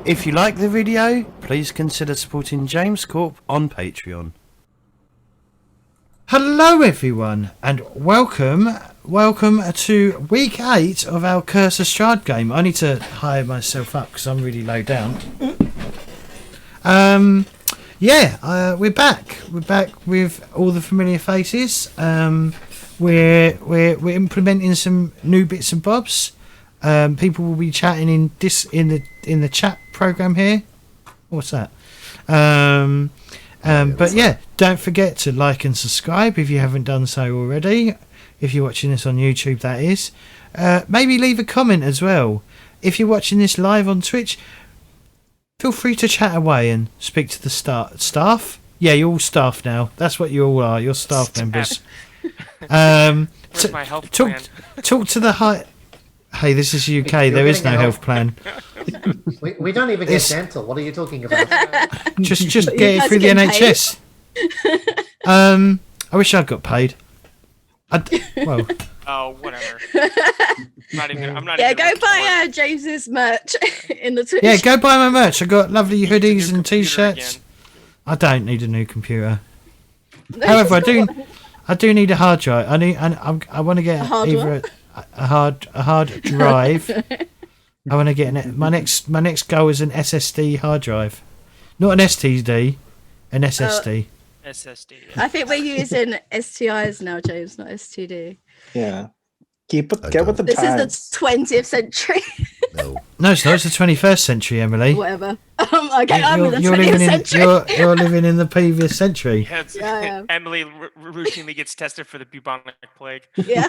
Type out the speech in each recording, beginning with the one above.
If you like the video, please consider supporting James Corp on Patreon. Hello everyone, and welcome to week 8 of our Castle Strahd game. I need to hire myself up because I'm really low down. We're back. We're back with all the familiar faces. We're implementing some new bits and bobs. People will be chatting in the chat program here. What's that? But yeah, don't forget to like and subscribe if you haven't done so already. If you're watching this on YouTube, that is. Maybe leave a comment as well. If you're watching this live on Twitch, feel free to chat away and speak to the staff. Yeah, you're all staff now. That's what you all are. You're staff members. Where's my health plan? Talk to the high. Hey, this is UK. There is no health plan. We don't even get dental. What are you talking about? Just get it through the NHS. I wish I'd got paid. Well. Oh, whatever. I'm not even. Go buy James's merch in the Twitch. Yeah, go buy my merch. I got lovely hoodies and t-shirts. I don't need a new computer. However, I do need a hard drive. I want to get either a hard drive. I want to get my next goal is an SSD hard drive, not an STD, an SSD. SSD. I think we're using STIs now, James, not STD. Yeah. Get with the This times. is the 20th century. No, it's not. It's the 21st century, Emily. Whatever. Okay, I'm in the 20th century. You're living in the previous century. Yeah. Emily routinely gets tested for the bubonic plague. Yeah.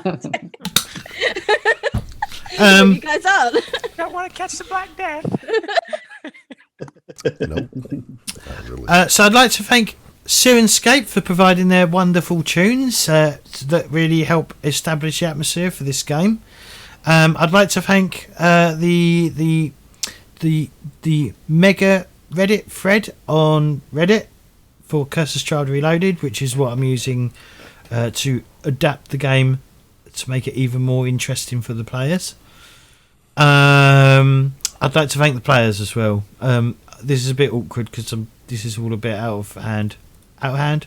You guys are. Don't want to catch the Black Death. Nope. Not really. So I'd like to thank Sirenscape for providing their wonderful tunes that really help establish the atmosphere for this game. I'd like to thank the mega Reddit thread on Reddit for Castle Strahd Reloaded, which is what I'm using to adapt the game to make it even more interesting for the players. I'd like to thank the players as well. This is a bit awkward because this is all a bit out of hand.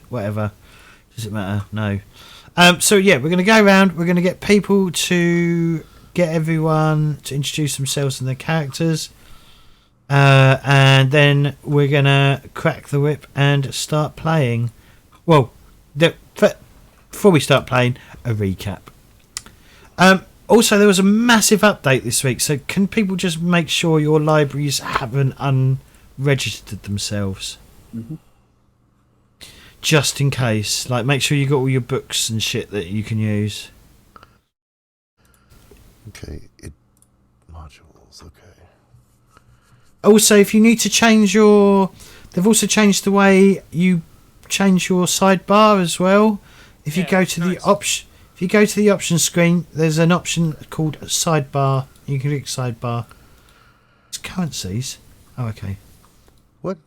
Whatever. Does it matter? No. So yeah, we're going to go around. We're going to get people to get everyone to introduce themselves and their characters. And then we're going to crack the whip and start playing. Well, before we start playing, a recap. Also, there was a massive update this week, so can people just make sure your libraries haven't unregistered themselves? Mm-hmm. Just in case. Like, make sure you got all your books and shit that you can use. Okay. Modules, okay. Also, if you need to change your... They've also changed the way you change your sidebar as well. If you go to the option... If you go to the options screen, there's an option called sidebar. You can click sidebar. It's currencies. Oh, okay. What?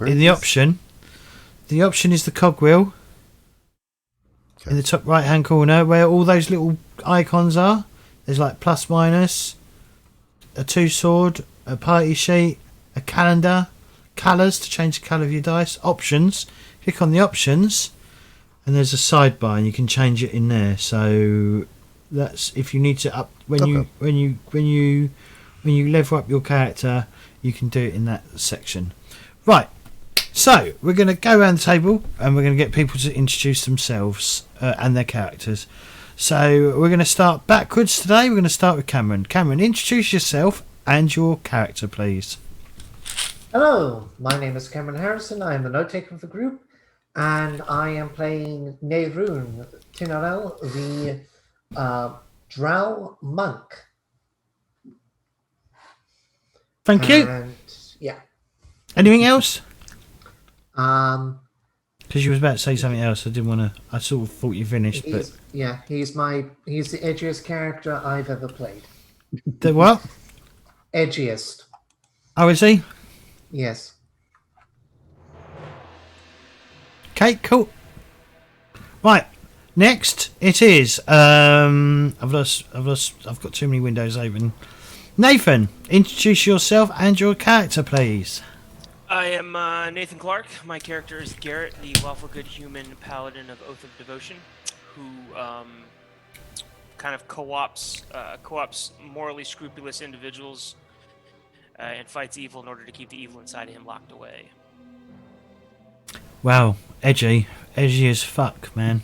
In the option is the cogwheel. Okay. In the top right hand corner where all those little icons are. There's like plus minus, a 2-sword, a party sheet, a calendar, colours to change the colour of your dice, options. Click on the options. And there's a sidebar, and you can change it in there. So that's if you need to up when you level up your character, you can do it in that section. Right. So we're going to go around the table, and we're going to get people to introduce themselves and their characters. So we're going to start backwards today. We're going to start with Cameron. Cameron, introduce yourself and your character, please. Hello, my name is Cameron Harrison. I am the note taker of the group. And I am playing Nehrun Tinarel, the Drow monk. Thank you. Yeah. Anything else? Because you was about to say something else. I didn't want to. I sort of thought you finished, but yeah, he's the edgiest character I've ever played. The what? Edgiest. Oh, is he? Yes. Okay, cool. Right, next it is. I've got too many windows open. Nathan, introduce yourself and your character, please. I am Nathan Clark. My character is Garrett, the lawful good human paladin of Oath of Devotion, who kind of co-ops morally scrupulous individuals and fights evil in order to keep the evil inside of him locked away. Wow, edgy as fuck, man.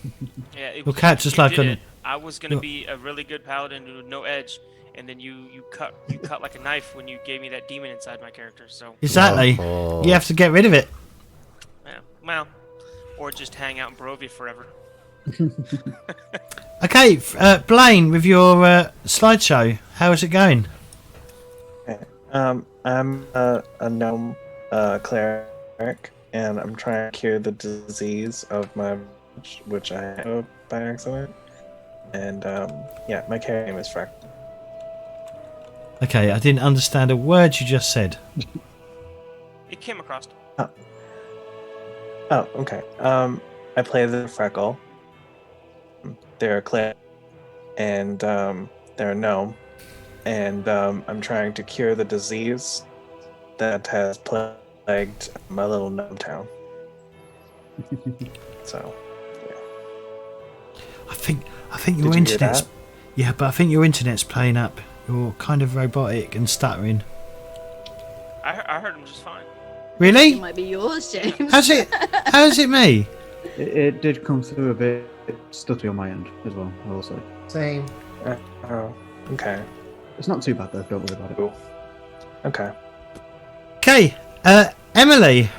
Yeah, Your character's like an. I was gonna be a really good paladin with no edge, and then you cut like a knife when you gave me that demon inside my character. So exactly, you have to get rid of it. Yeah, well, or just hang out in Barovia forever. Okay, Blaine, with your slideshow, how is it going? Okay. I'm a gnome cleric, and I'm trying to cure the disease of my which I have by accident. And yeah, my character name is Freck. Okay, I didn't understand a word you just said. It came across. Oh, okay. I play the Freckle. They're a cleric, and they're a gnome, and I'm trying to cure the disease that has plagued my little gnome town. So, yeah. I think your internet's but I think your internet's playing up. You're kind of robotic and stuttering. I heard him just fine. Really? It might be yours, James. How is it me? It did come through a bit stuttery on my end as well, also. Same. Oh, okay. It's not too bad though, don't worry about it. Cool. Okay. Okay, Emily.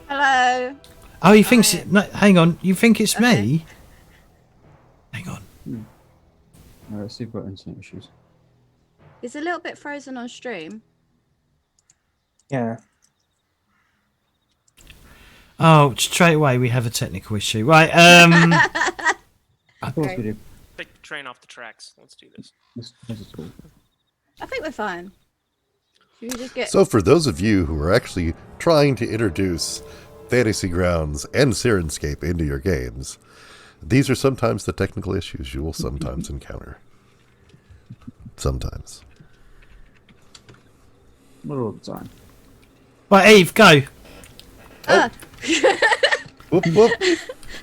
Hello. Oh, you think... No, hang on. You think it's me? Hang on. Let's see if we've got internet issues. It's a little bit frozen on stream. Yeah. Oh, straight away we have a technical issue. Right, Of course we do. Take the train off the tracks. Let's do this. This is cool. I think we're fine. Should we just get... So for those of you who are actually trying to introduce Fantasy Grounds and Sirenscape into your games, these are sometimes the technical issues you will sometimes encounter. Sometimes. Not all the time. right, Eve, go. Whoop, whoop.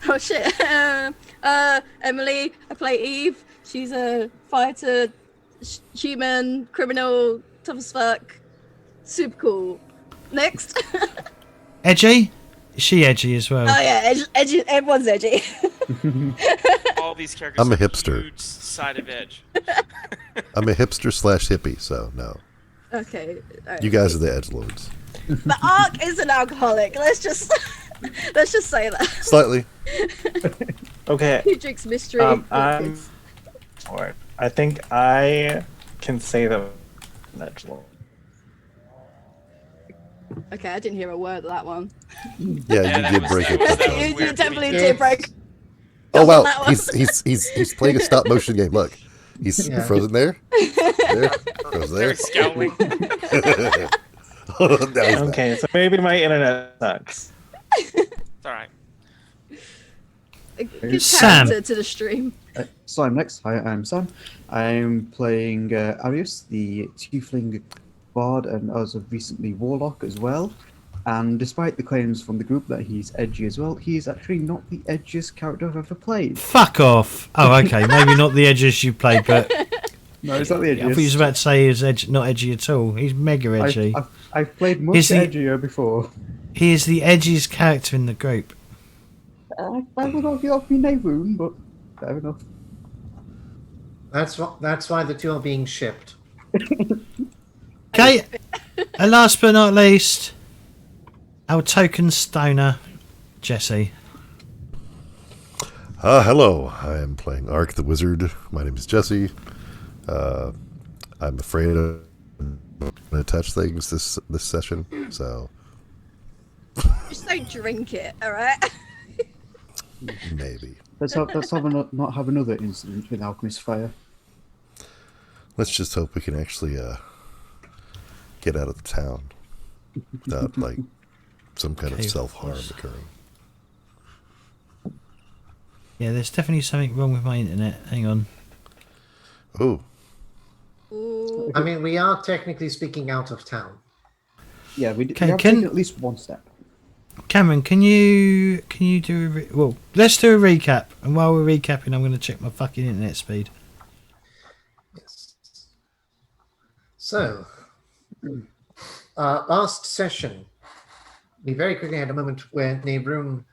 Oh shit. Emily, I play Eve. She's a fighter, human, criminal, tough as fuck. Super cool. Next. Edgy? Is she edgy as well? Oh yeah, edgy. Everyone's edgy. All these characters. I'm a have hipster. Huge side of edge. I'm a hipster / hippie, so no. Okay. Right. You guys are the edgelords. The Ark is an alcoholic. Let's just say that. Slightly. Okay. He drinks mystery. I'm for it. I think I can say that. Okay, I didn't hear a word of that one. Yeah, you did break it. That was You weird to definitely me. did break. Oh on wow, that one. he's playing a stop motion game. Look, he's Yeah. frozen there. There, frozen there. They're scowling. Oh, now he's back. Okay, so maybe my internet sucks. It's all right. A good Sam. character to the stream. So I'm next. Hi, I'm Sam. I'm playing Arius, the Tiefling Bard, and also recently Warlock as well. And despite the claims from the group that he's edgy as well, he is actually not the edgiest character I've ever played. Fuck off. Oh, okay. Maybe not the edgiest you played, but No, he's not the I thought you was edgiest. about to say he's not edgy at all. He's mega edgy. I've played much Is he- edgier before. He is the edgiest character in the group. I would not get off me room, but fair enough. That's why the two are being shipped. Okay, and last but not least, our token stoner, Jesse. Hello, I am playing Ark the Wizard. My name is Jesse. I'm afraid of to touch things this session, so Just don't drink it, alright? maybe. Let's not have another incident with Alchemist Fire. Let's just hope we can actually get out of the town without like some kind Okay, of self-harm of course. occurring. Yeah, there's definitely something wrong with my internet. Hang on. Oh, Ooh. I mean, we are technically speaking out of town. Yeah, we Okay, have taken at least one step. Cameron, can you do well? Let's do a recap, and while we're recapping, I'm going to check my fucking internet speed. Yes. So, last session, we very quickly had a moment where Nebrum,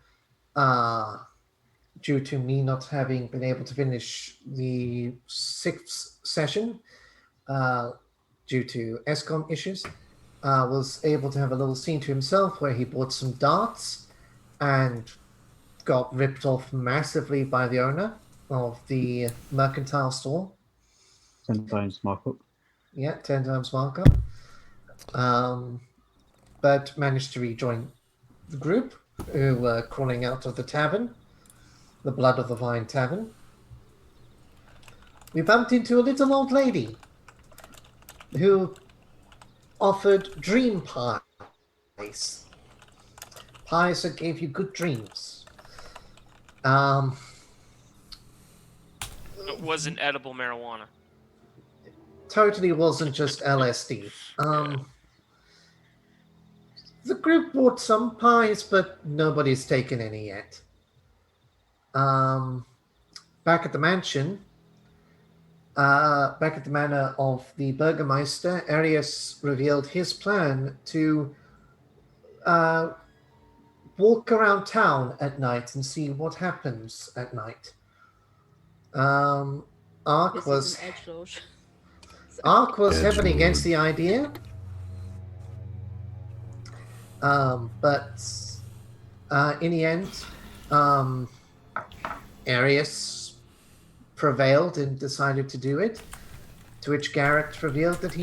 due to me not having been able to finish the 6th session, due to ESCOM issues, was able to have a little scene to himself where he bought some darts and got ripped off massively by the owner of the mercantile store. 10 times markup. Yeah, 10 times markup. But managed to rejoin the group who were crawling out of the tavern, the Blood of the Vine Tavern. We bumped into a little old lady who offered dream pies. Pies that gave you good dreams. It wasn't edible marijuana. Totally wasn't just LSD. The group bought some pies, but nobody's taken any yet. Back at the mansion, back at the manor of the Burgermeister, Arius revealed his plan to walk around town at night and see what happens at night. Ark This was is an edge lodge. heavily Edgelord. against the idea, but in the end, Arius prevailed and decided to do it. To which Garrett revealed that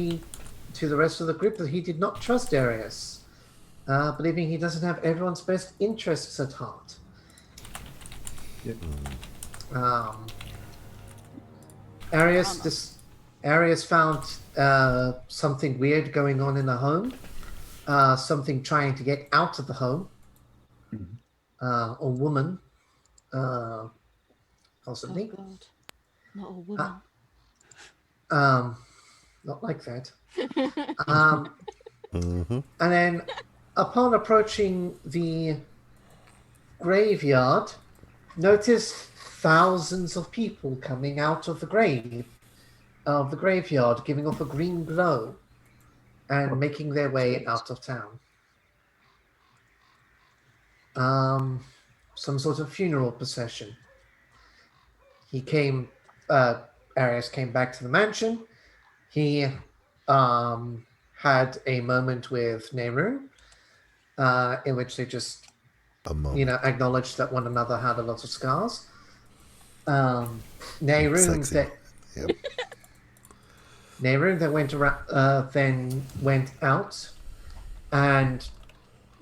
to the rest of the group, that he did not trust Arius, believing he doesn't have everyone's best interests at heart. Yep. Arius found something weird going on in the home, something trying to get out of the home. A woman, possibly. Oh God, not a woman. Not like that. Mm-hmm. And then, upon approaching the graveyard, noticed thousands of people coming out of the graveyard, giving off a green glow and making their way out of town. Some sort of funeral procession. Arius came back to the mansion. He had a moment with Nehru, in which they just, acknowledged that one another had a lot of scars. Nehru Sexy. Yep. Nehru then went out and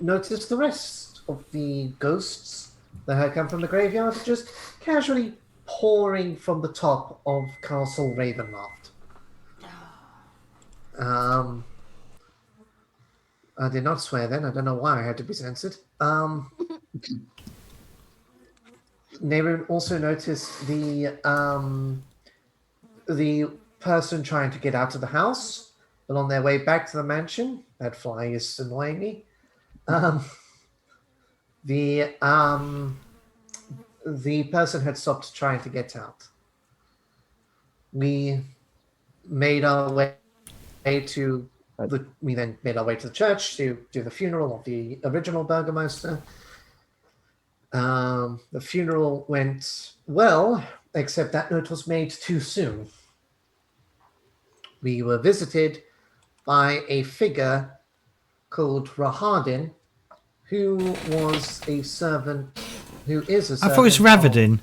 noticed the rest of the ghosts that had come from the graveyard just casually pouring from the top of Castle Ravenloft. I did not swear then. I don't know why I had to be censored. Nehru also noticed the person trying to get out of the house, but on their way back to the mansion, that fly is annoying me. The person had stopped trying to get out. We made our way to we then made our way to the church to do the funeral of the original Burgermeister. The funeral went well, except that note was made too soon. We were visited by a figure called Rahadin, who is a servant. I thought it was Ravadin.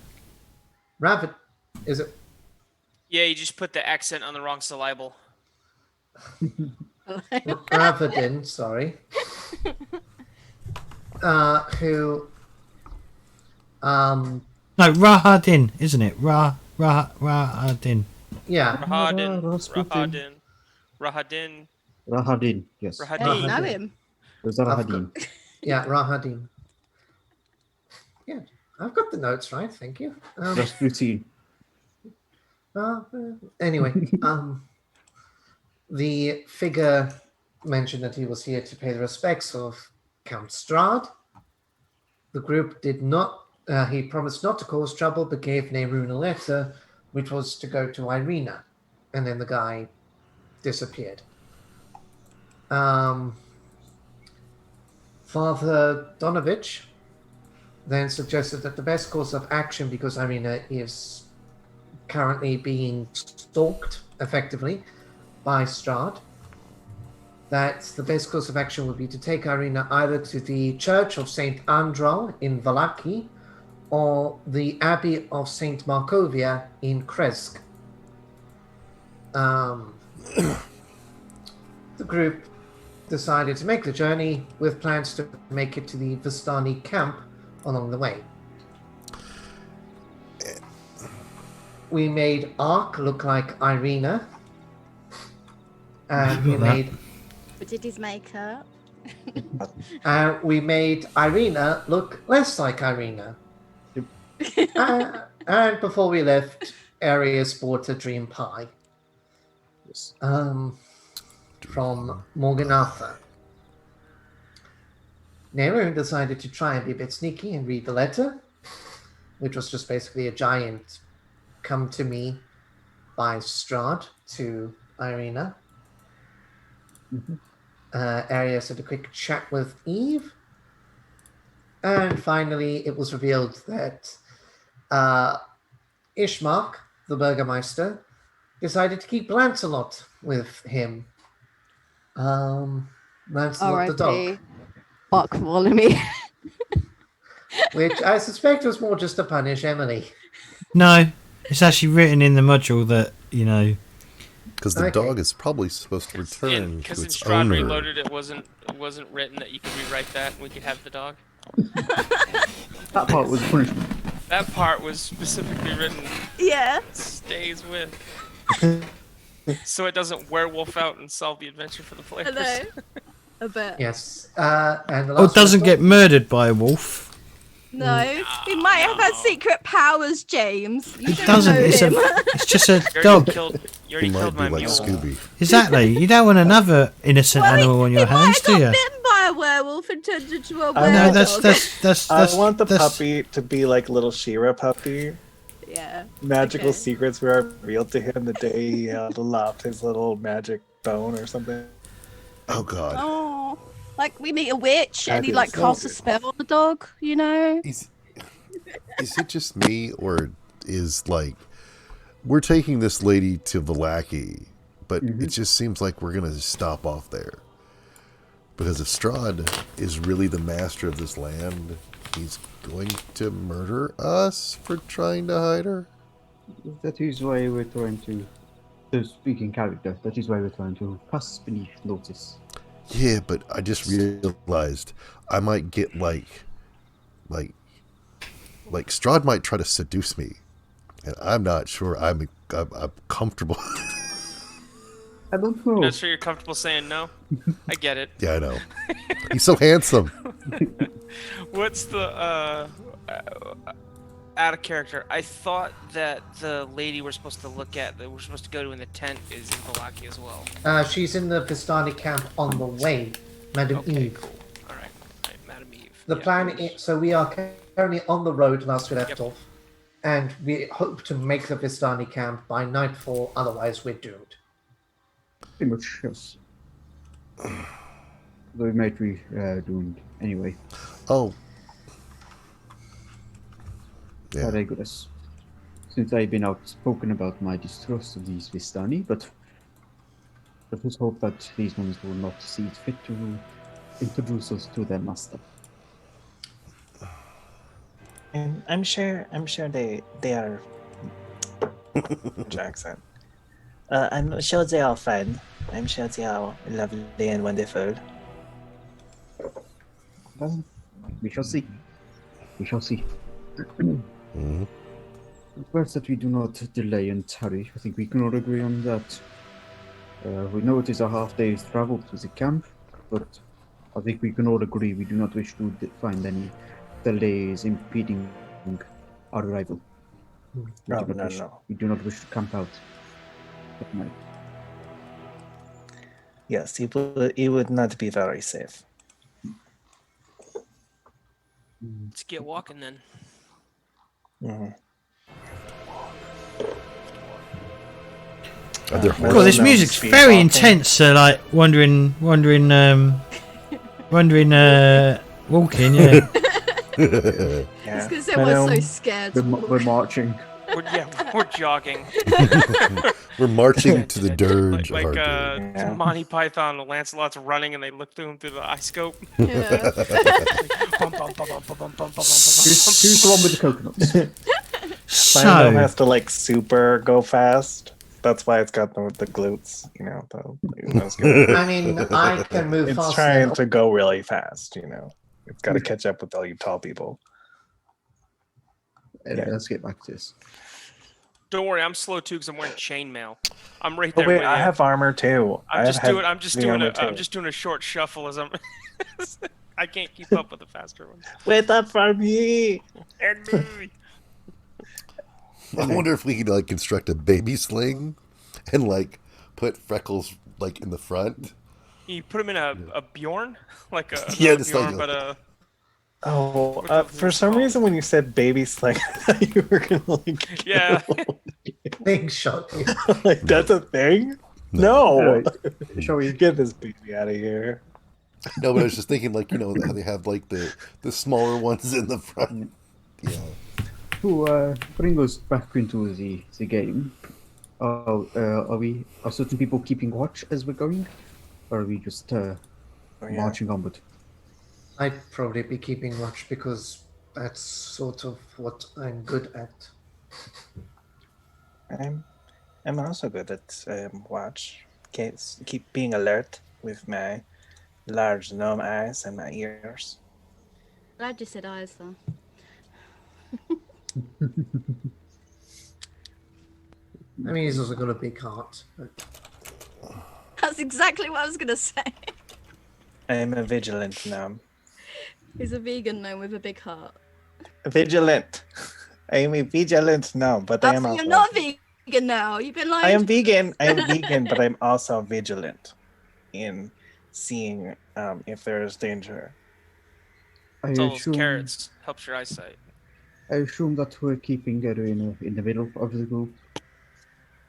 Is it? Yeah, you just put the accent on the wrong syllable. Ravadin, sorry. Who? No, Rahadin, isn't it? Rahadin. Yeah. Rahadin. Yes. I don't know him. Rahadin. Yeah, Rahadin. Yeah, I've got the notes right. Thank you. Rasputin. Anyway, the figure mentioned that he was here to pay the respects of Count Strahd. The group did not. He promised not to cause trouble, but gave Nehrun a letter, which was to go to Irina, and then the guy disappeared. Father Donovich then suggested that the best course of action, because Irina is currently being stalked effectively by Strahd, that the best course of action would be to take Irina either to the Church of St. Andral in Valaki or the Abbey of St. Markovia in Kresk. The group decided to make the journey with plans to make it to the Vistani camp along the way. We made Ark look like Irina, and we made We did his makeup. we made Irina look less like Irina. And before we left, Arius bought a dream pie. Yes. From Morganatha. Nehrun decided to try and be a bit sneaky and read the letter, which was just basically a giant come to me by Strahd to Irina. Mm-hmm. Arius had a quick chat with Eve. And finally, it was revealed that Ishmark, the Burgermeister, decided to keep Lancelot with him. Lancelot the dog. R.I.P. Bartholomew. Which I suspect was more just to punish Emily. No, it's actually written in the module that, you know... Because the Okay. dog is probably supposed to return Because to in its Strahd owner. Reloaded, it wasn't written that you could rewrite that and we could have the dog. That part was punishment. That part was specifically written Yeah. stays with. So it doesn't werewolf out and solve the adventure for the players. Hello. A bit. Yes. And the Oh, last it doesn't whistle- get murdered by a wolf. No. He might have had secret powers, James. You It don't doesn't. know It's him. it's just a You dog. you already He might killed be my like mule. Scooby. Exactly. You don't want another innocent Well, animal on your he might hands, have do got you? bitten by a werewolf and turned into a I No, werewolf. that's I want the that's- puppy to be like little Shira puppy. Yeah. Magical Okay. secrets were revealed to him the day he lopped his little magic bone or something. Oh god. Oh. Like we meet a witch and he like Fabulous. casts a spell on the dog, you know? Is it just me, or is like we're taking this lady to Valaki, but it just seems like we're gonna stop off there? Because if Strahd is really the master of this land, he's going to murder us for trying to hide her. That is why we're trying to speak in character. That is why we're trying to pass beneath notice. Yeah, but I just realized I might get like Strahd might try to seduce me, and I'm not sure I'm comfortable. I don't know. Not sure you're comfortable saying no. I get it. Yeah, I know. He's so handsome. What's the out of character? I thought that the lady we're supposed to look at, that we're supposed to go to in the tent, is in Valaki as well. She's in the Vistani camp on the way, Madam Okay, Eve. cool. All right, Madam Eve. The Yeah, plan of course. is, so we are currently on the road last we left Yep. off, and we hope to make the Vistani camp by nightfall, otherwise we're doomed. Pretty much, yes. Though we might be doomed anyway. Oh. Yeah. Very good. Since I've been outspoken about my distrust of these Vistani, but let us hope that these ones will not see it fit to introduce us to their master. And I'm sure they are Jackson. I'm sure they are fine. I'm sure they are lovely and wonderful. Well, we shall see. We shall see. Mhm. Best that we do not delay and tarry. I think we can all agree on that. We know it is a half day's travel to the camp, but I think we can all agree we do not wish to find any delays impeding our arrival. No. We do not wish to camp out at night. Yes, it would not be very safe. Let's get walking then. Mhm. Are there Well, God, this no, music's speed very walking. intense. So like wandering, walking. Yeah. Yeah. It's because everyone's so Madam, scared. We're marching. We're jogging. We're marching to the dirge of like our doom. Yeah. Monty Python, Lancelot's running and they look through him through the eye scope. Yeah. Bum, bum, bum, bum, bum, bum, bum, Who's the one with the coconuts? Mine So has to like super go fast. That's why it's got the glutes, you know. That's good. I mean, I can move It's fast trying enough. to go really fast, you know. It's got to catch up with all you tall people. Anyway, let's get back to this. Don't worry, I'm slow too because I'm wearing chainmail. I'm right Oh there wait, with I you. have armor too. I'm just doing armor a short shuffle as I'm. I can't keep up with the faster ones. Wait up for me. And me. I wonder if we could like construct a baby sling and like put Freckles like in the front. You put him in a Bjorn, like a Yeah, not just Bjorn, like but a. Oh, What the for is some called? reason when you said baby sling, I thought you were gonna like. Yeah. Big shot. Like that's a thing? No. Alright, shall we? Get this baby out of here. No, but I was just thinking like, you know, how they have like the smaller ones in the front. Yeah. To bring us back into the game, are certain people keeping watch as we're going, or are we just Oh, yeah. marching onward? I'd probably be keeping watch because that's sort of what I'm good at. I'm also good at watch. Keep being alert with my large gnome eyes and my ears. Glad you said eyes though. I mean, he's also got a big heart. But That's exactly what I was gonna say. I'm a vigilant gnome. He's a vegan gnome with a big heart. Vigilant. I am a vigilant gnome, but I That's am also. you're not vegan now. You've been lying. I am vegan. I am vegan, but I'm also vigilant in seeing if there is danger. I It's all those assume, carrots helps your eyesight. I assume that we're keeping Arena in the middle of the group.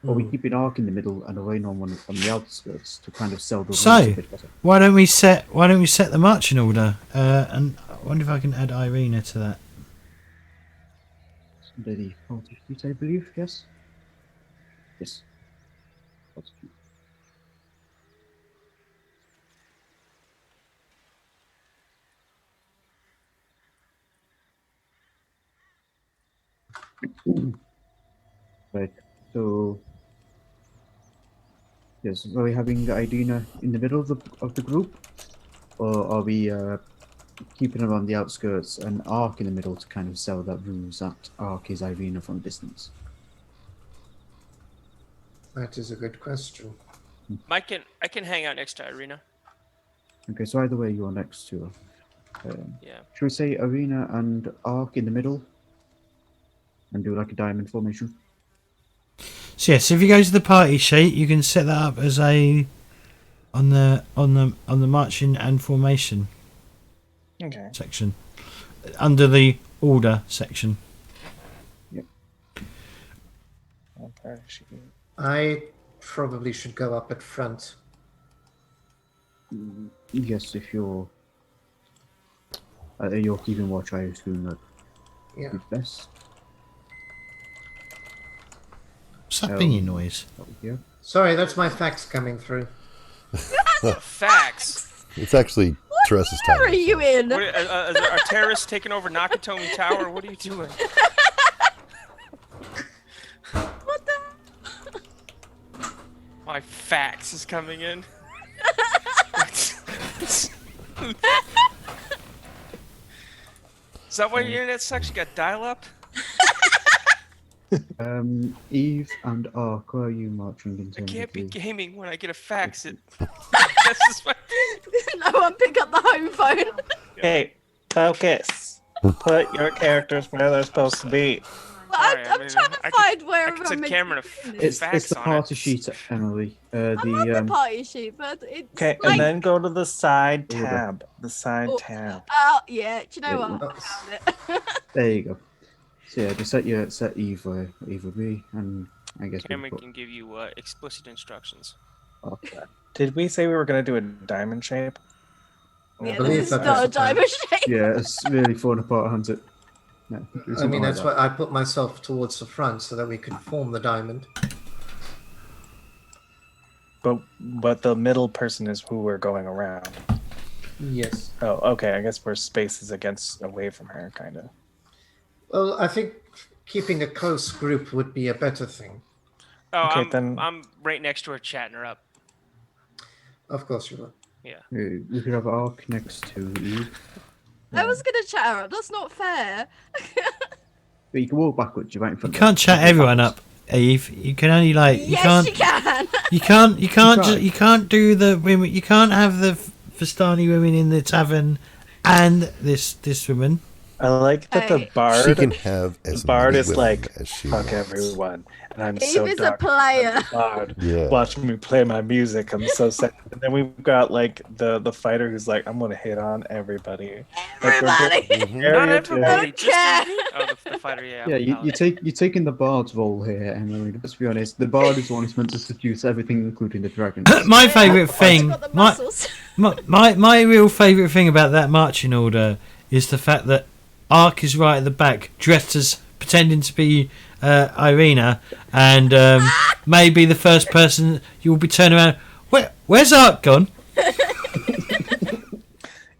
Or we keeping Ark in the middle and Arena on the outskirts to kind of sell the rules So- a bit better. why don't we set the marching order? And I wonder if I can add Irina to that. Under the party sheet, I believe, yes? Yes. Party sheet. Right, so yes, are we having Idina in the middle of the group, or are we keeping her on the outskirts and Ark in the middle to kind of sell that ruse that Ark is Irina from distance? that is a good question. I can hang out next to Irina. Okay, so either way, you're next to her. Yeah. Should we say Arena and Ark in the middle, and do like a diamond formation? So yes, if you go to the party sheet, you can set that up as a on the marching and formation Okay. section under the order section. I probably should go up at front. Yes, if you're keeping watch, I assume that Yeah. is best. What's that binging noise? Yeah. Sorry, that's my fax coming through. Facts. It's actually Teresa's time. Where are you in? What, are terrorists taking over Nakatomi Tower? What are you doing? What the? My fax is coming in. Is that why your internet sucks? You got dial-up? Eve and Ark, where are you marching in I terms can't of be the... gaming when I get a fax. That's just my... No one pick up the home phone. Hey, focus. Put your characters where they're supposed to be. Sorry, I'm trying to find where I could send Cameron It's facts the on party it. sheet, Emily. I'm on the party sheet, but it's Okay, like, and then go to the side Order. tab. The side Oh. tab. yeah. Do you know Yeah, what? I found it. There you go. So yeah, just set either B, and I guess we Cameron put. can give you explicit instructions. Okay. Did we say we were gonna do a diamond shape? Yeah, believe this is that not is a the plan. diamond shape. Yeah, it's really falling apart, hasn't it? Yeah, I mean, that's why I put myself towards the front so that we could form the diamond. But the middle person is who we're going around. Yes. Oh, okay. I guess we're spaces away from her, kind of. Well, I think keeping a close group would be a better thing. Oh, Okay, I'm right next to her, chatting her up. Of course you will. Yeah. We could have Ark next to Eve. I was gonna chat her up. That's not fair. But you can walk backwards. You're right in You front. can't chat everyone up, Eve. You can only Yes, you can. You can't try. you can't do the women. You can't have the Vistani women in the tavern and this woman. I like that the Hey. bard. She can have The as bard many is women like, as she fuck wants. everyone, and I'm Eve so is a dark. player. Bard, Yeah. watch me play my music. I'm so sad. And then we've got like the fighter who's like, I'm gonna hit on everybody. Everybody. Not Area everybody. two. Just oh, the fighter. Yeah. Yeah, paladin. you're taking the bard's role here, Emily. Let's be honest. The bard is the one who's meant to seduce everything, including the dragons. My favourite thing, Got the my, muscles. my real favourite thing about that marching order is the fact that Ark is right at the back, dressed as pretending to be Irina, and maybe the first person you'll be turning around. Where's Ark gone?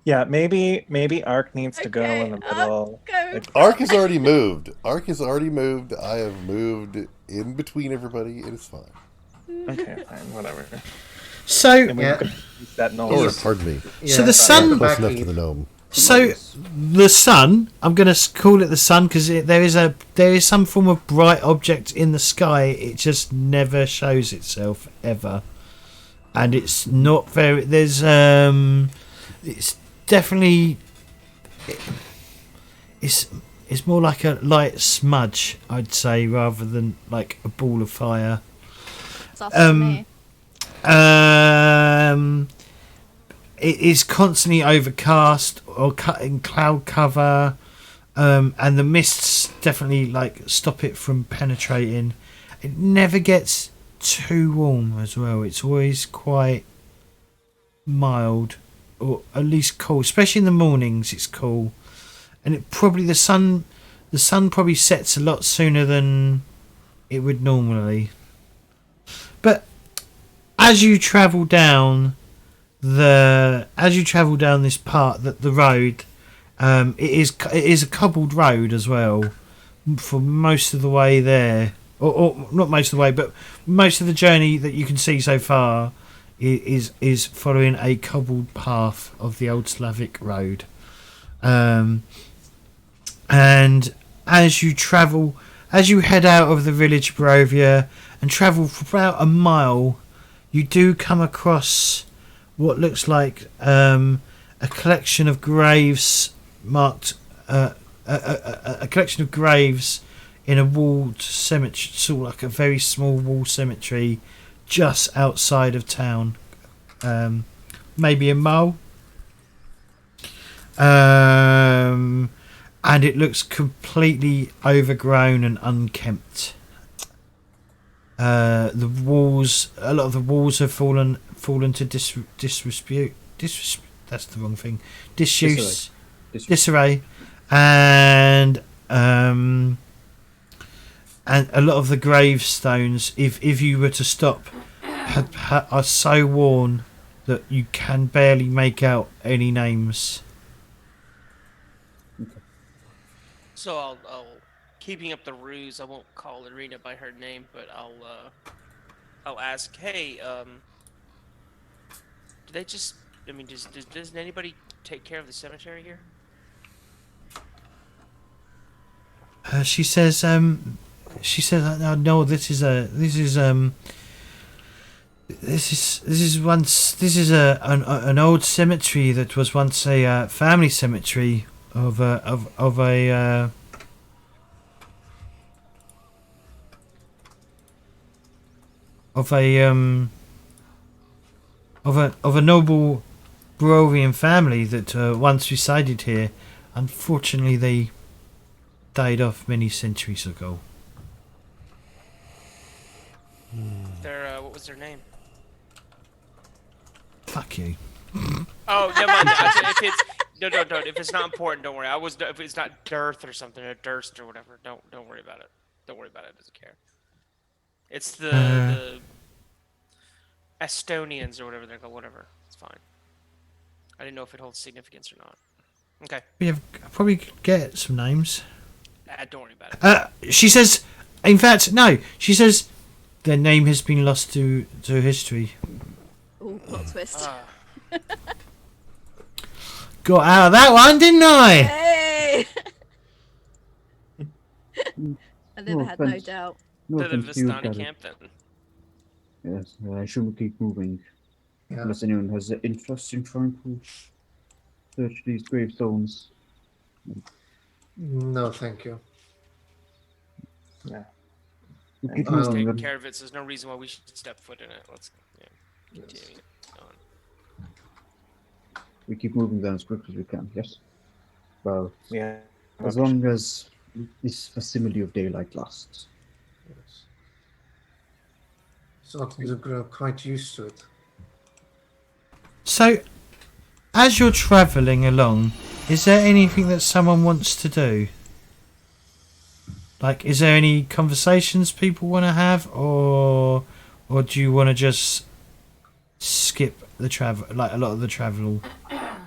Yeah, maybe Ark needs to go in the Okay, middle. Go. Like, Ark has already moved. Ark has already moved. I have moved in between everybody. It is fine. okay, fine, whatever. So And we Yeah. could use that Or, noise. pardon me. So the sun- Close enough to the gnome. the sun. I'm going to call it the sun because there is some form of bright object in the sky. It just never shows itself ever, and it's not very. There's it's definitely it's more like a light smudge, I'd say, rather than like a ball of fire. That's for me. It is constantly overcast or cutting cloud cover, and the mists definitely like stop it from penetrating. It never gets too warm as well. It's always quite mild, or at least cool. Especially in the mornings, it's cool, and it probably the sun probably sets a lot sooner than it would normally. But as you travel down this part, that the road, it is a cobbled road as well for most of the way there, or not most of the way, but most of the journey that you can see so far is following a cobbled path of the old Slavic road, and as you head out of the village of Barovia and travel for about a mile, you do come across what looks like a collection of graves marked a collection of graves in a walled cemetery, sort of like a very small walled cemetery just outside of town, maybe a mile, and it looks completely overgrown and unkempt. A lot of the walls have fallen to disrepute. That's the wrong thing. Disuse, disarray, and a lot of the gravestones, if you were to stop, are so worn that you can barely make out any names. So I'll keeping up the ruse. I won't call Irina by her name, but I'll ask, hey, do they just? I mean, does anybody take care of the cemetery here? She says, no, this is an old cemetery that was once a family cemetery of a of a noble Barovian family that once resided here. Unfortunately, they died off many centuries ago. What was their name? Fuck you. Oh, never mind. If it's no. If it's not important, don't worry. If it's not Dearth or something, or Durst or whatever, don't worry about it. Don't worry about it. It doesn't care. It's the Estonians or whatever they're called. Whatever. It's fine. I didn't know if it holds significance or not. Okay. I'll probably get some names. Don't worry about it. She says, in fact, no. She says their name has been lost to history. Oh, plot twist. Got out of that one, didn't I? Hey! I never had no offense. doubt. No To the offense to you, Vistani Garrett. camp then. Yes, I should keep moving. Yeah. Unless anyone has an interest in trying to search these gravestones. No, thank you. We'll And keep he's moving taking then. care of it, so there's no reason why we should step foot in it. Let's continue on. We keep moving then as quick as we can, yes? Well, Yeah. as long as this facsimile of daylight lasts. Yes. So you're quite used to it. So, as you're travelling along, is there anything that someone wants to do? Like, is there any conversations people want to have, or do you want to just skip the travel, like a lot of the travel?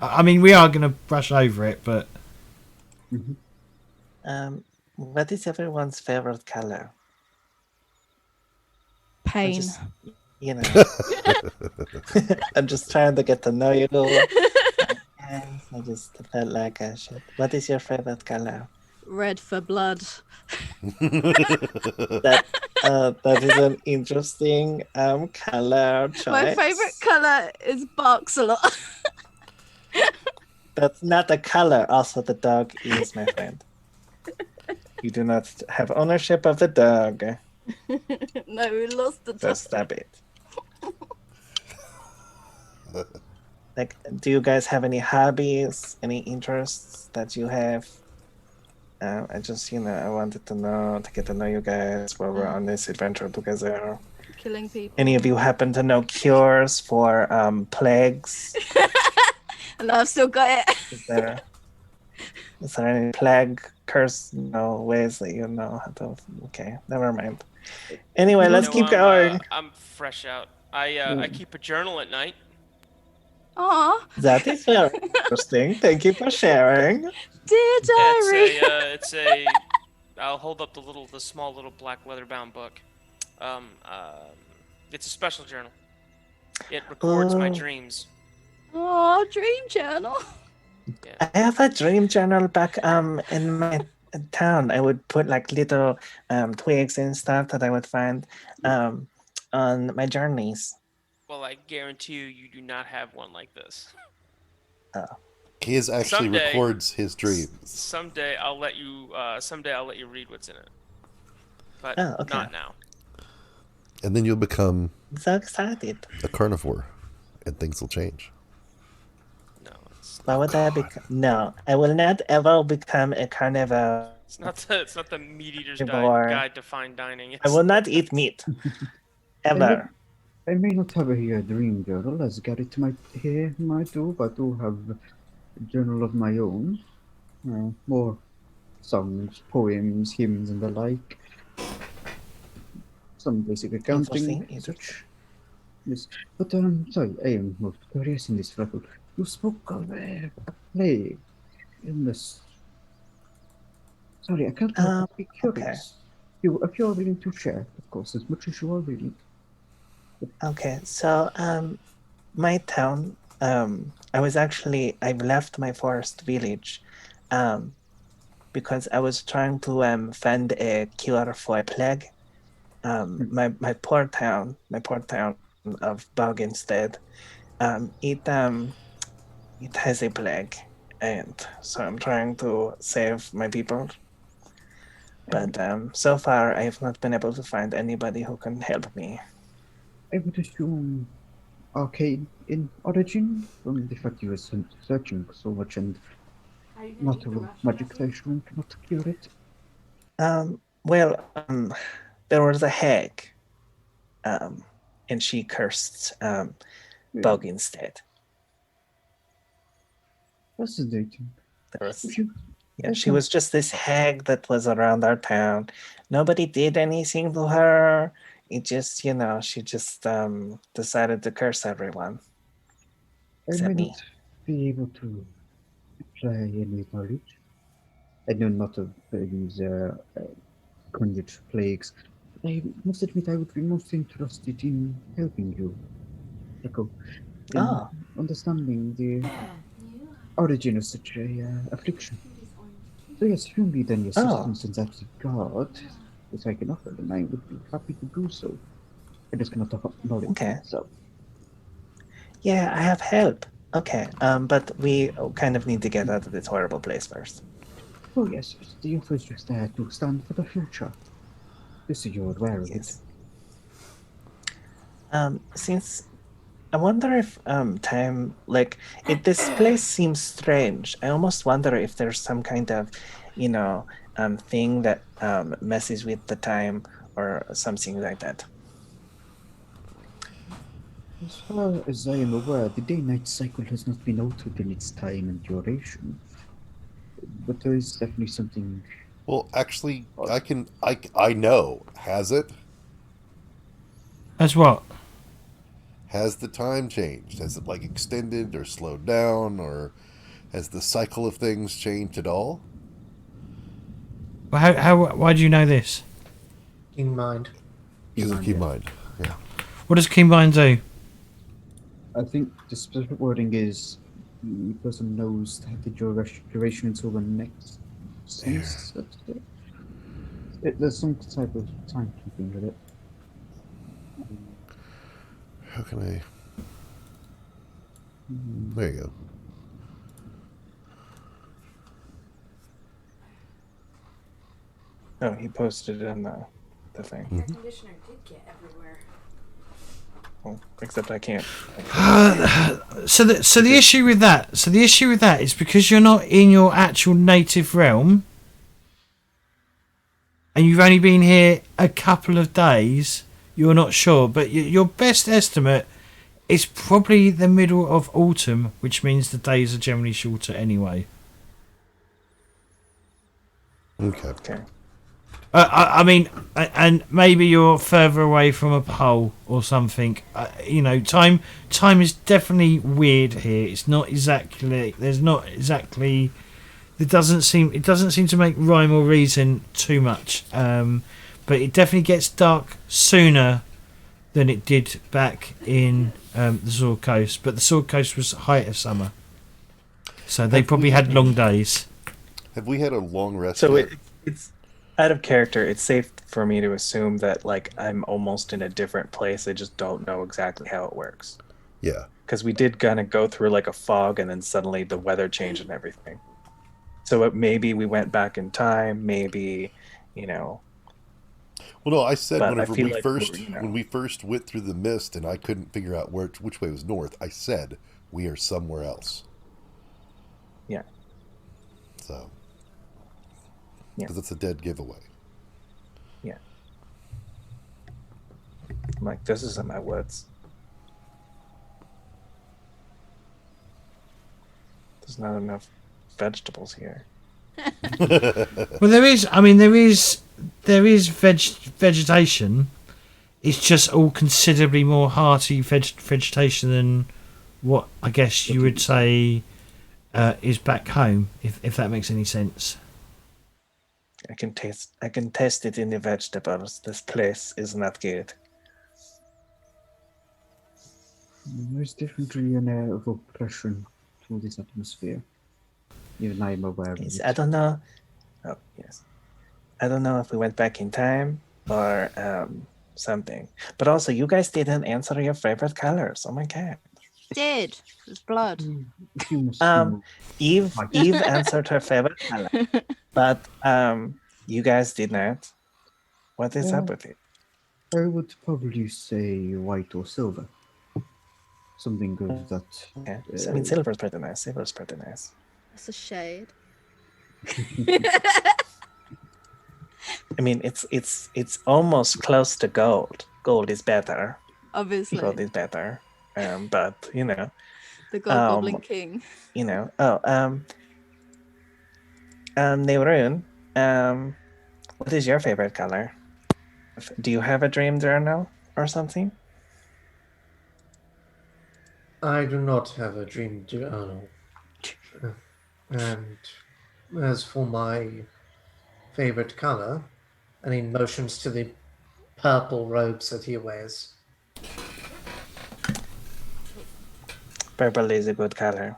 I mean, we are going to brush over it, but What is everyone's favorite color? Pain. Just, you know, I'm just trying to get to know you. I just felt like I should. What is your favorite color? Red for blood. That is an interesting color choice. My favourite colour is Barksalot. That's not a color. Also, the dog is my friend. You do not have ownership of the dog. No, we lost the So dog. stop it. Like, do you guys have any hobbies, any interests that you have? I just, I wanted to get to know you guys while we're on this adventure together. Killing people. Any of you happen to know cures for plagues? And I've still got it. Is there any plague curse ways that you know how to? Okay, never mind. Anyway, let's keep going. I'm fresh out. I keep a journal at night. Aw, That is very interesting. Thank you for sharing. dear diary. I'll hold up the small little black leather-bound book. It's a special journal. It records my dreams. Aw, dream journal. Yeah. I have a dream journal back in my town. I would put like little twigs and stuff that I would find on my journeys. Well, I guarantee you do not have one like this. He actually Someday- records his dreams. Someday I'll let you. I'll let you read what's in it. But Oh, okay. not now. And then you'll become I'm so excited. a carnivore, and things will change. No, it's Why would I become? No, I will not ever become a carnivore. it's not the meat eater's Carnivore. guide to fine dining. I will not eat meat. Ever. I may not have a dream journal as Garrett might do, but I do have a journal of my own. More songs, poems, hymns, and the like. Some basic accounting. Interesting. Yes. But sorry, I am most curious in this freckle. You spoke of a plague illness. Sorry, I can't help but be curious. If you're willing to share, of course, as much as you are willing. Okay, so my town, I've left my forest village because I was trying to find a cure for a plague. My poor town of Boggenstead, it has a plague, and so I'm trying to save my people. But so far, I have not been able to find anybody who can help me. I would assume arcane in origin, from the fact you were searching so much and not a magic station cannot cure it. Well, there was a hag, and she cursed Bug instead. Fascinating. There was, If you, yeah, she was just this hag that was around our town. Nobody did anything to her. It just, she just decided to curse everyone. I Except may me. not be able to apply any knowledge. I know not of these conjured plagues. I must admit I would be most interested in helping you, Echo, in Oh, understanding the origin of such a affliction. So yes, if you need any oh, assistance in that regard, which I can offer, then I would be happy to do so. I just cannot offer knowledge okay. myself. Yeah, I have help. Okay, but we kind of need to get out of this horrible place first. Oh yes, the offer is just there to stand for the future. Just so you're aware of it. Yes. Since I wonder if time, like, this place seems strange. I almost wonder if there's some kind of, thing that messes with the time or something like that. As far as I am aware, the day-night cycle has not been altered in its time and duration. But there is definitely something. Well, actually, I know. Has it? As what? Has the time changed? Has it like extended or slowed down, or has the cycle of things changed at all? Well, why do you know this? In mind. Because of keep mind. Yeah. What does Keen Mind do? I think the specific wording is the person knows the duration until the next sunset. There's some type of timekeeping with it. How can I? There you go. Oh, he posted it on the thing. Air conditioner did get everywhere. Well, except I can't. So the issue with that is because you're not in your actual native realm, and you've only been here a couple of days. You're not sure, but your best estimate is probably the middle of autumn, which means the days are generally shorter anyway. Okay. I mean, and maybe you're further away from a pole or something. Time is definitely weird here. It's not exactly. There's not exactly. It doesn't seem to make rhyme or reason too much. But it definitely gets dark sooner than it did back in the Sword Coast. But the Sword Coast was height of summer, so they probably had long days. Have we had a long rest? So yet? it's out of character. It's safe for me to assume that I'm almost in a different place. I just don't know exactly how it works. Yeah. Because we did kind of go through a fog, and then suddenly the weather changed and everything. So maybe we went back in time. Maybe, Well, no, I said whenever when we first went through the mist and I couldn't figure out which way was north, I said we are somewhere else. Yeah. So. Yeah. Because it's a dead giveaway. Yeah. I'm this is in my woods. There's not enough vegetables here. Well, there is. I mean, there is vegetation. It's just all considerably more hearty vegetation than what I guess you would say is back home, if that makes any sense. I can taste it in the vegetables. This place is not good. There's definitely an air of oppression to this atmosphere. Even I'm aware of it. I don't know. Oh, yes. I don't know if we went back in time or something. But also, you guys didn't answer your favorite colors. Oh my god. Did. It was blood. Eve answered her favorite color, but you guys did not. What is up with it? I would probably say white or silver. Something of that. Okay. I mean, silver's pretty nice. Silver's pretty nice. That's a shade. I mean, it's almost close to gold. Gold is better. Obviously. Gold is better. But you know, The Gold Goblin King. you know. Neurun, what is your favorite color? Do you have a dream journal or something? I do not have a dream journal. And as for my favorite color, and he motions to the purple robes that he wears. Purple is a good color.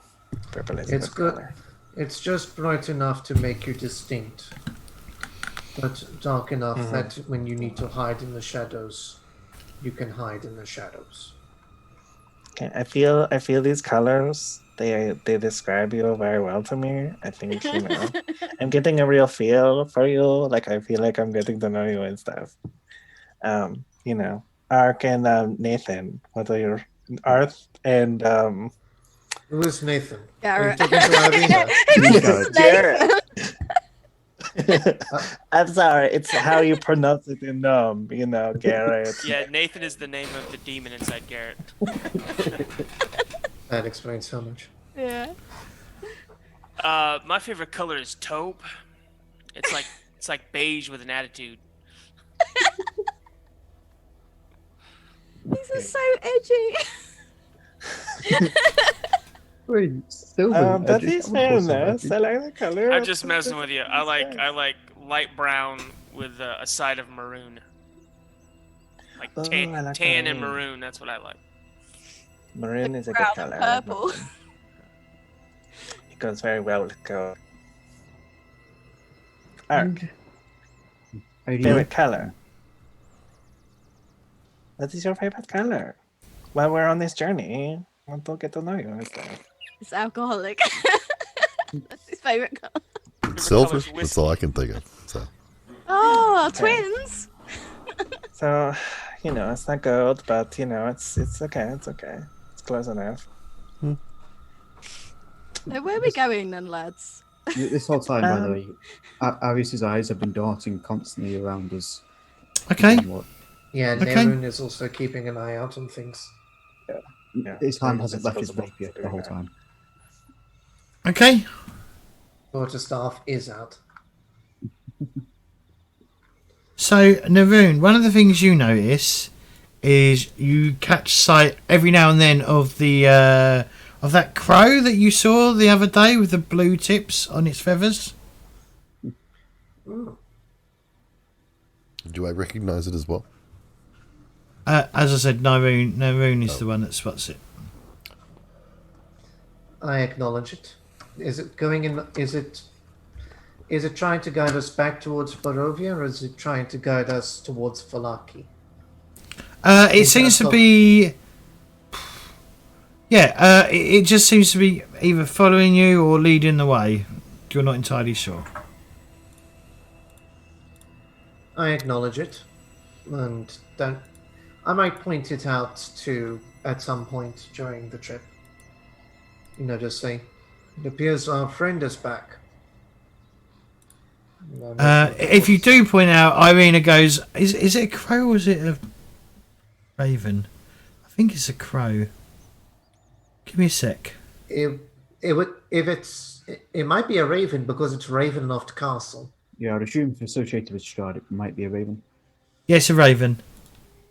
Purple is It's a good good. color. It's just bright enough to make you distinct, but dark enough that when you need to hide in the shadows, you can hide in the shadows. Okay, I feel these colors. They describe you very well to me. I think I'm getting a real feel for you. Like I feel like I'm getting to know you and stuff. Ark and Nathan. What are your Arth and Who is Nathan? Garrett. Are you talking to Irina? It's Nathan. I'm sorry, it's how you pronounce it in Garrett. Yeah, Nathan is the name of the demon inside Garrett. That explains so much. Yeah. My favorite color is taupe. It's like beige with an attitude. These are so edgy. Wait, silver. That is very nice. I like the color. I'm just messing with you. I like light brown with a side of maroon. Like tan, I like tan and maroon. maroon. That's what I like. Maroon is a good Brown color. and I like purple. maroon. It goes very well with gold. Ark, favorite color. What is your favorite color? While we're on this journey, I want to get to know you and stuff. It's alcoholic. That's his favourite colour. Silver? color's That's whiskey. all I can think of. So Oh, Okay. twins! So, it's not gold, but it's okay. It's okay. It's close enough. Now, where are we going then, lads? This whole time, by the way, Arius's eyes have been darting constantly around us. Okay. Yeah, Okay. Nerun is also keeping an eye out on things. Yeah. His hand It's hasn't left his possible rapier to do the whole that. time. Okay. Quarterstaff is out. So, Naroon, one of the things you notice is you catch sight every now and then of the of that crow that you saw the other day with the blue tips on its feathers. do I recognize it as well? As I said, Naroon is the one that spots it. I acknowledge it. Is it going in? Is it trying to guide us back towards Barovia, or is it trying to guide us towards Falaki? It seems to be. Yeah, it just seems to be either following you or leading the way. You're not entirely sure. I acknowledge it, and don't. I might point it out to at some point during the trip. Just say, it appears our friend is back. If you do point out, Irina goes, "Is it a crow or is it a raven?" I think it's a crow. Give me a sec. It might be a raven because it's Ravenloft Castle. Yeah, I'd assume if associated with Strahd, it might be a raven. Yes, a raven.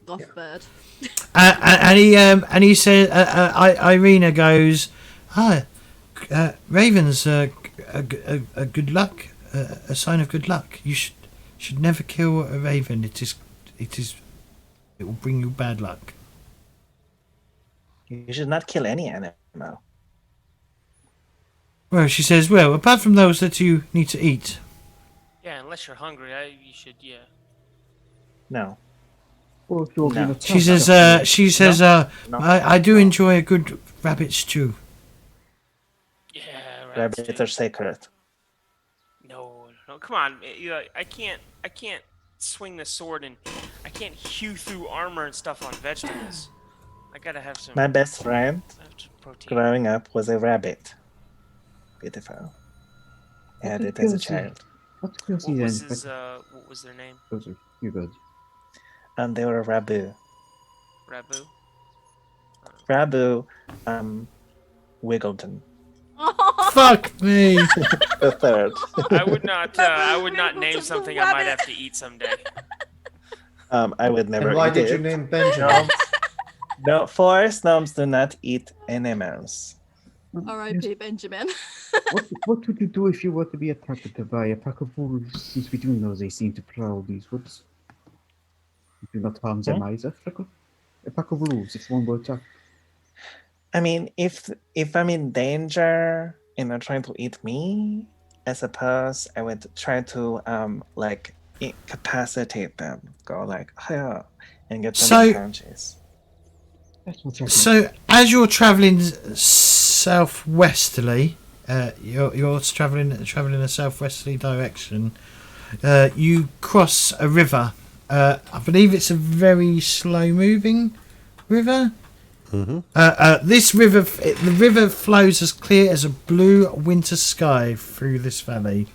Off bird. And he said, Irina goes, ravens a good luck, a sign of good luck. You should never kill a raven. It will bring you bad luck. You should not kill any animal. Well, she says, well, apart from those that you need to eat. Yeah, unless you're hungry, you should. Yeah. No. Or if you're No. being She attacked. says, No. I do enjoy a good rabbit stew. Yeah. Rabbits are sacred. No, come on. I can't swing the sword and I can't hew through armor and stuff on vegetables. I gotta have some. My best friend protein. growing up was a rabbit. Beautiful. I had it as a child. What was his? What was their name? Those are you good. And they were Rabu. Rabu. Rabu, Wiggleton. Fuck me. The third. I would not name something I might have to eat someday. I would never. And why eat did it. you name Benjamin? No, forest gnomes do not eat animals. R.I.P. Benjamin. What would you do if you were to be attacked by a pack of wolves? Since we do know they seem to prowl these woods. Do not harm them either, Freckle. A pack of wolves, if one were attacked. I mean, if I'm in danger and they're trying to eat me, I suppose I would try to incapacitate them. Go like, hiya, and get them unconscious. So as you're travelling southwesterly, you're travelling in a southwesterly direction. You cross a river. I believe it's a very slow-moving river. Mm-hmm. This river, the river flows as clear as a blue winter sky through this valley.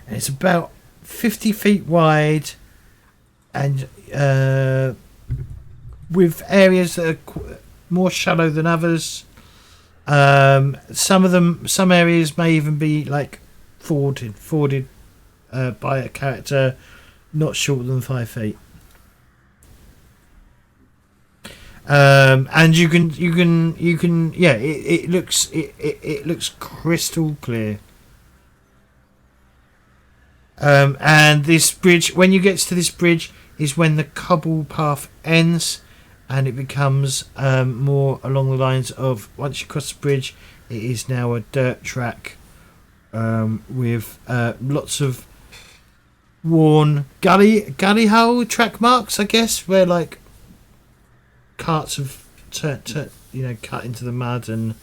And it's about 50 feet wide, and with areas that are more shallow than others. Some areas may even be like forded by a character not shorter than 5 feet. And you can it looks crystal clear. And this bridge, when you get to this bridge, is when the cobble path ends, and it becomes more along the lines of, once you cross the bridge, it is now a dirt track with lots of worn gully hole track marks, I guess, where like carts have cut into the mud and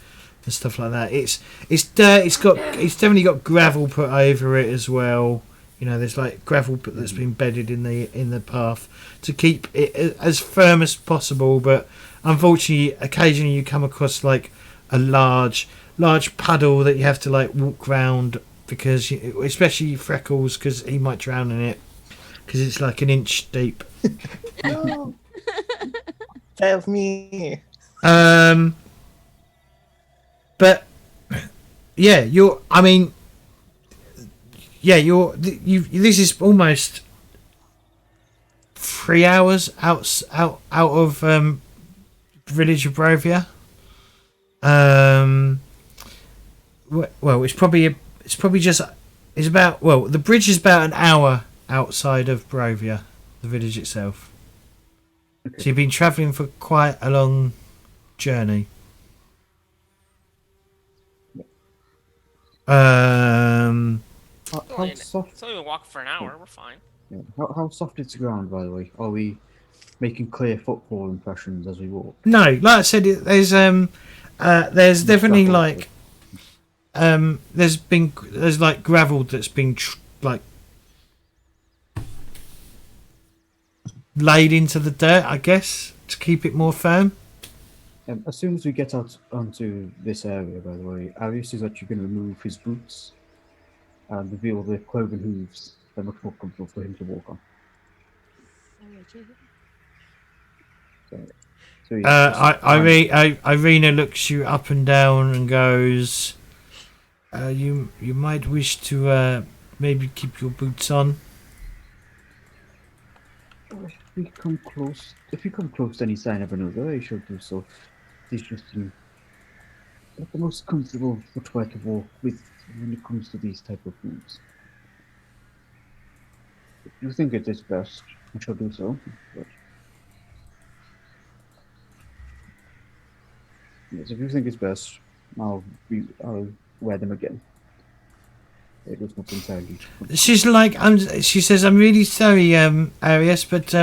stuff like that. It's dirt. It's definitely got gravel put over it as well. There's like gravel that's been bedded in the path to keep it as firm as possible. But unfortunately, occasionally you come across like a large puddle that you have to like walk round, because especially Freckles, because he might drown in it, because it's like an inch deep. No. Help me. But yeah, this is almost 3 hours out of village of Brovia. Well, the bridge is about an hour outside of Brovia, the village itself. Okay. So you've been travelling for quite a long journey. How soft? It's only been walking for an hour. We're fine. Yeah. How soft is the ground, by the way? Are we making clear footfall impressions as we walk? No, like I said, there's definitely like there's like gravel that's been laid into the dirt, I guess, to keep it more firm. As soon as we get out onto this area, by the way, Arius is actually going to remove his boots and reveal the cloven hooves. They're much more comfortable for him to walk on. Irina looks you up and down and goes, you might wish to maybe keep your boots on. If we come close to any sign of another, I shall do so. It's just not the most comfortable footwear to walk with when it comes to these type of moves. If you think it is best, I shall do so. But yes, if you think it's best, I'll wear them again. It was not entirely. She's like, she says, I'm really sorry, Arius, but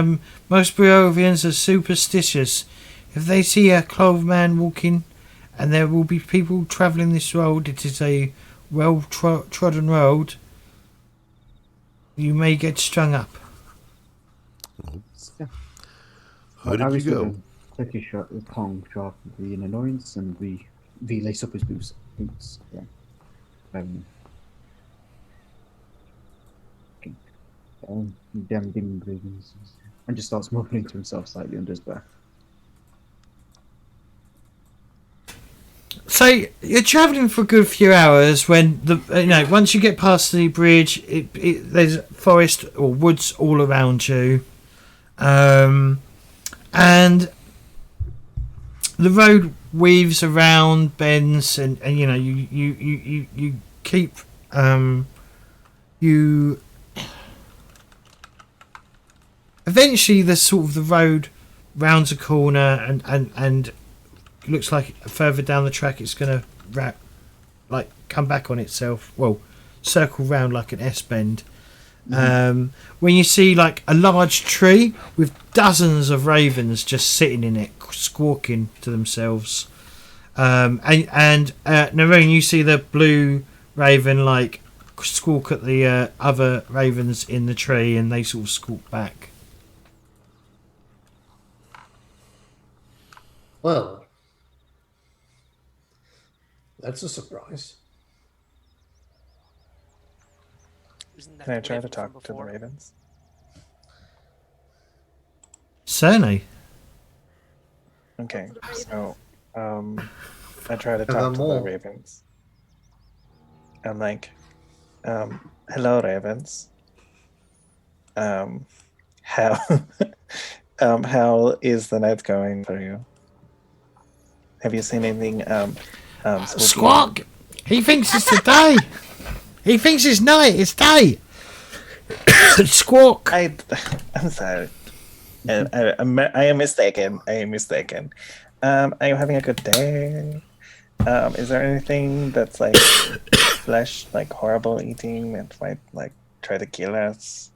most Barovians are superstitious. If they see a clove man walking, and there will be people travelling this road, it is a well-trodden road, you may get strung up. How did you go? Take a shot with Kong sharp the an annoyance, and we lace up his boots. Yeah. Okay. Damn demon breathings. And just starts mumbling to himself slightly under his breath. So you're travelling for a good few hours when once you get past the bridge, there's forest or woods all around you, and the road weaves around bends, and you keep you. Eventually, the road rounds a corner and looks like further down the track it's going to come back on itself. Well, circle round like an S bend. When you see like a large tree with dozens of ravens just sitting in it, squawking to themselves. And Naroon, you see the blue raven like squawk at the other ravens in the tree, and they sort of squawk back. Well, that's a surprise. Isn't that Can I the try to raven from talk to the before? ravens? Certainly. Okay, so I try to Have talk them to the all. ravens. I'm like, hello, ravens. How how is the night going for you? Have you seen anything spooky? Squawk! He thinks it's the day. He thinks it's night. It's day. Squawk! I'm sorry. I am mistaken. I am mistaken. Are you having a good day? Is there anything that's like flesh, like horrible eating that might like try to kill us?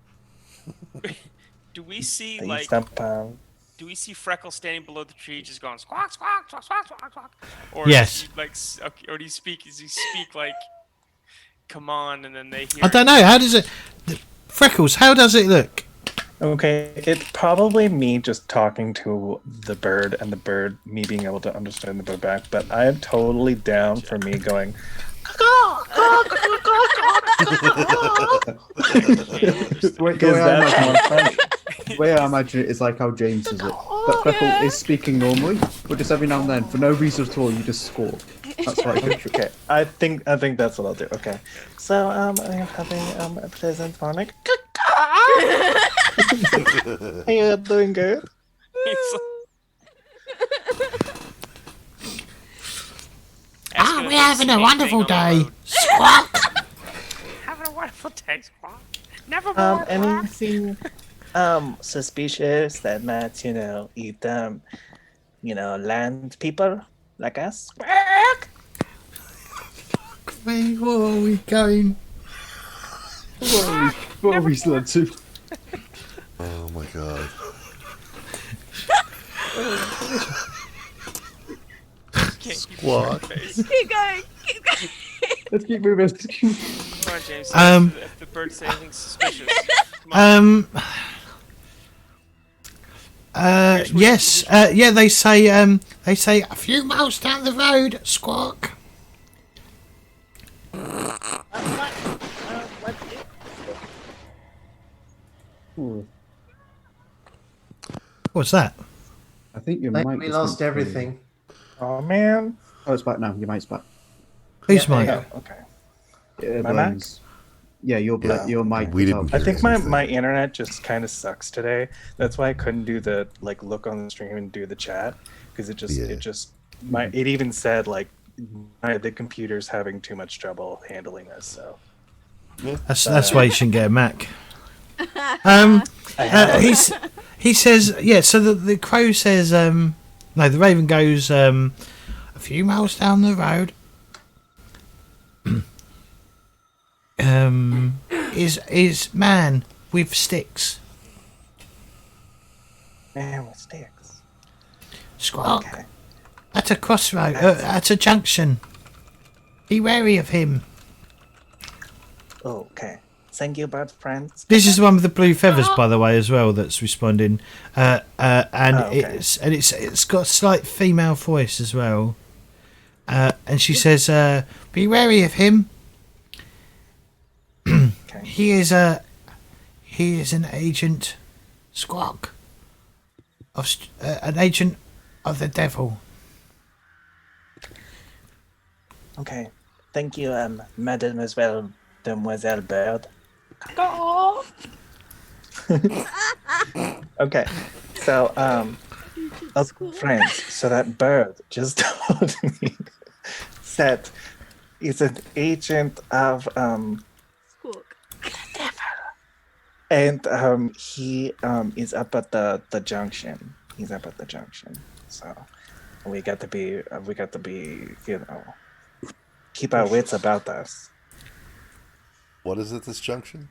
Do we see That you like? stump on? Do we see Freckles standing below the tree, just going squawk, squawk, squawk, squawk, squawk, squawk? Or Yes. or do you speak? Does he speak like, "Come on," and then they hear? I don't know. How does it... Freckles, how does it look? Okay, it's probably me just talking to the bird and the bird me being able to understand the bird back, but I am totally down for me going. Because that's more funny. The way I imagine it is like how James says it. That Freckle is speaking normally, but just every now and then, for no reason at all, you just squawk. That's right. Okay, I think that's what I'll do. Okay, so I'm having a pleasant morning. Are you doing good? We're having a wonderful day. Squawk! Having a wonderful day, squawk. Never more. Anything suspicious that might eat land people like us? Where are we going? What are we led to? Oh my god. Squawk. Keep going. Keep going. Let's keep moving. Come on, James. If the bird say anything suspicious. Come on. Yes. Yeah, they say a few miles down the road. Squawk. What's that? I think your I think mic we just lost went everything. Oh man. Oh, it's back now. Your mic's back. Who's Yeah, mic? yeah. Okay. Yeah, My Blaine's. Yeah, your mic. We was didn't out. I think my internet just kind of sucks today. That's why I couldn't do the look on the stream and do the chat because it even said the computer's having too much trouble handling this. So That's why you shouldn't get a Mac. He says, yeah. So the crow says, no, the raven goes a few miles down the road. Is man with sticks. man with sticks. Squawk. Okay. At a crossroad, at a junction. Be wary of him. Okay. Thank you, bird friends. This is the one with the blue feathers, by the way, as well. That's responding, and okay. it's got a slight female voice as well, and she says, "Be wary of him. Okay. He is an agent, Squawk, an agent of the devil." Okay. Thank you, Mademoiselle Bird. Okay. So, friends, so that bird just told me that he's an agent of Squawk. and he is up at the junction. He's up at the junction. So we got to be keep our wits about us. What is at this junction?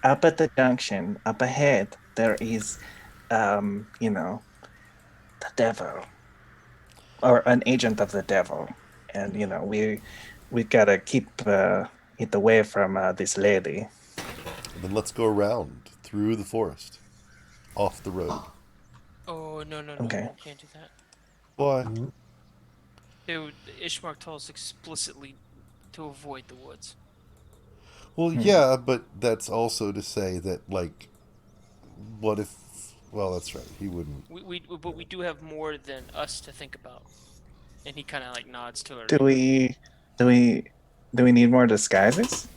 Up at the junction, up ahead, there is, the devil, or an agent of the devil, and we gotta keep it away from this lady. Then let's go around through the forest, off the road. Oh no! Okay. Can't do that. Why? Dude, Ishmark told us explicitly to avoid the woods. Well, yeah, but that's also to say that, like, what if? Well, that's right. He wouldn't. But we do have more than us to think about. And he kind of like nods to her. Do we need more disguises?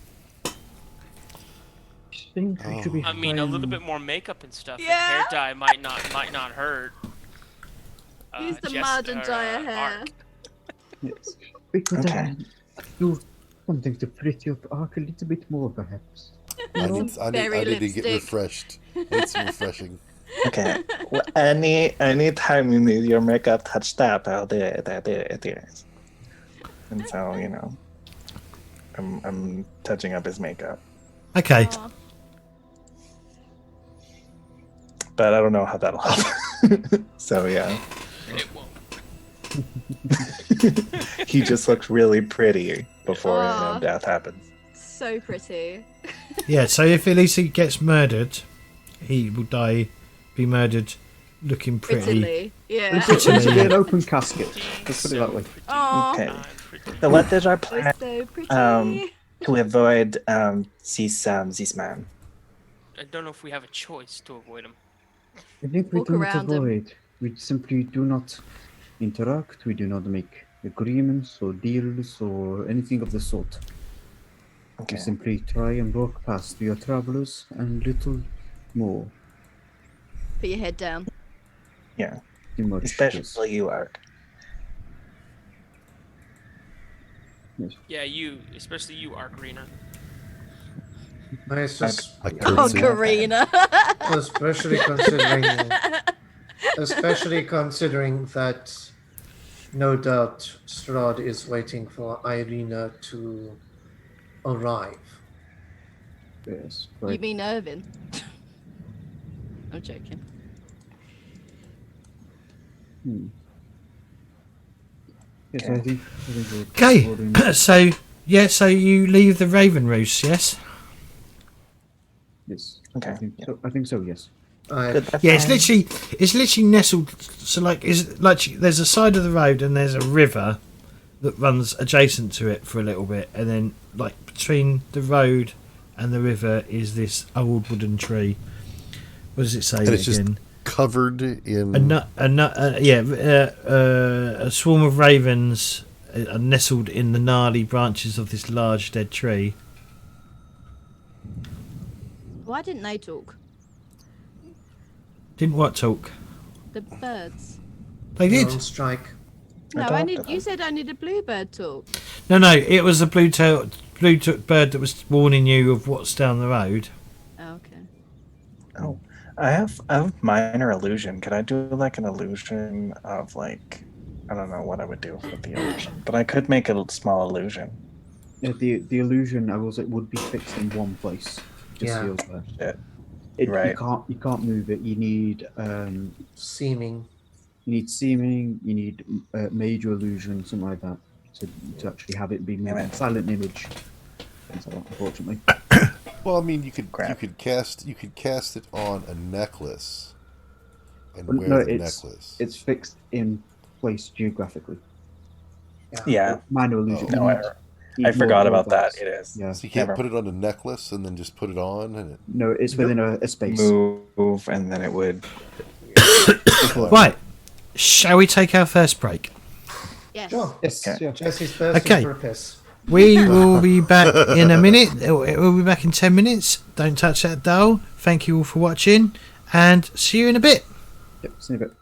I mean, a little bit more makeup and stuff. Yeah. And hair dye might not hurt. Use the Jess- mud and or, dye her hair. Ark. Yes. We could Okay. do something to pretty up Ark a little bit more, perhaps. I Some need berry to get lipstick. refreshed. Need some refreshing. Okay. Well, any time you need your makeup touched up, I'll do it. And so I'm touching up his makeup, Okay. Aw. but I don't know how that'll help. So yeah, It won't. he just looks really pretty before Aw. death happens. So pretty. Yeah. So if Elise gets murdered, he will be murdered, looking pretty. Prettily. Yeah. It's essentially an open casket. Let's put it that way. Aw. Okay. So what is our plan So pretty. to avoid this man? I don't know if we have a choice to avoid him. I think we Walk do not around him. avoid. We simply do not interact. We do not make agreements or deals or anything of the sort. Okay. We simply try and walk past your travelers and little more. Put your head down. Yeah. Pretty much, Especially you, Ark. yes. Yeah, especially you, Arkarina. It's just I Oh, curtsy. Karina. especially considering that no doubt Strahd is waiting for Irina to arrive. Yes. You Right. mean Irvin? I'm joking. Yes, Okay. I think we'll Okay. So you leave the Raven Roost, yes? Yes. Okay. I think so, yes. Yeah, it's literally nestled. So there's a side of the road and there's a river that runs adjacent to it for a little bit, and then like between the road and the river is this old wooden tree. What does it say And it's just again? covered in. A swarm of ravens are nestled in the gnarly branches of this large dead tree. Why didn't they talk? Didn't what talk? The birds. They You're did. on strike. No, talked I to need. them. You said I need a bluebird talk. No, it was the blue-toothed bird that was warning you of what's down the road. Oh, okay. Oh, I have minor illusion. Could I do like an illusion of like, I don't know what I would do with the illusion, but I could make a small illusion. Yeah, the illusion I will say would be fixed in one place. Just Yeah. so you're aware. Shit. It, Right. You can't move it. You need Seeming. seeming. You need major illusion, something like that, to actually have it be moved. Damn it. Silent image. Things like that, unfortunately. Well, I mean, you could Crap. cast it on a necklace and Well, wear no, the it's necklace. it's fixed in place geographically. Yeah. Minor illusion. Oh. No, I forgot about that. It is. Yeah. So you can't Never put it on a necklace and then just put it on and it. No, it's within a space. move, and then it would. Right. Shall we take our first break? Yes. Sure. Yes. Okay. Yeah. Jesse's thirsty Okay. for a piss. We will be back in a minute. We'll be back in 10 minutes. Don't touch that dial. Thank you all for watching, and see you in a bit. Yep. See you in a bit.